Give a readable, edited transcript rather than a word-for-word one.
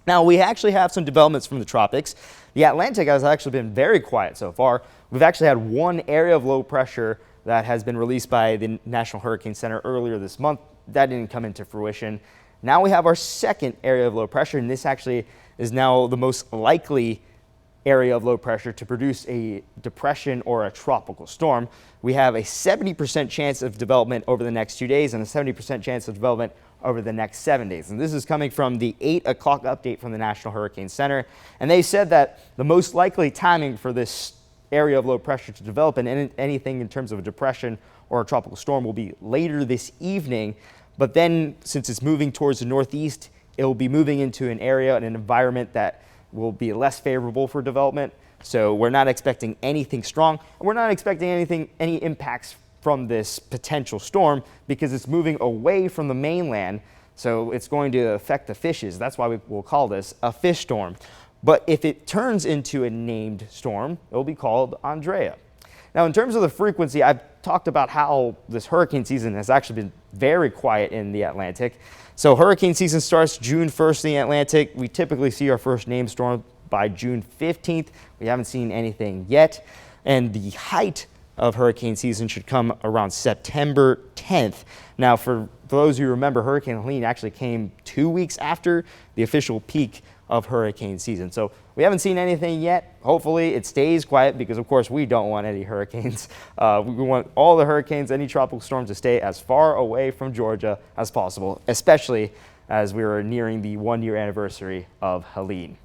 Now, we actually have some developments from the tropics. The Atlantic has actually been very quiet so far. We've actually had one area of low pressure that has been released by the National Hurricane Center earlier this month. That didn't come into fruition. Now we have our second area of low pressure, and this actually is now the most likely area of low pressure to produce a depression or a tropical storm. We have a 70% chance of development over the next 2 days and a 70% chance of development over the next 7 days. And this is coming from the 8 o'clock update from the National Hurricane Center. And they said that the most likely timing for this area of low pressure to develop and anything in terms of a depression or a tropical storm will be later this evening. But then, since it's moving towards the northeast, it will be moving into an area and an environment that will be less favorable for development. So we're not expecting anything strong. We're not expecting any impacts from this potential storm because it's moving away from the mainland. So it's going to affect the fishes. That's why we will call this a fish storm. But if it turns into a named storm, it will be called Andrea. Now, in terms of the frequency, I've talked about how this hurricane season has actually been very quiet in the Atlantic. So hurricane season starts June 1st in the Atlantic. We typically see our first named storm by June 15th. We haven't seen anything yet. And the height of hurricane season should come around September 10th. Now, for those who remember, Hurricane Helene actually came 2 weeks after the official peak of hurricane season. So we haven't seen anything yet. Hopefully it stays quiet because, of course, we don't want any hurricanes. We want all the hurricanes, any tropical storms to stay as far away from Georgia as possible, especially as we are nearing the 1-year anniversary of Helene.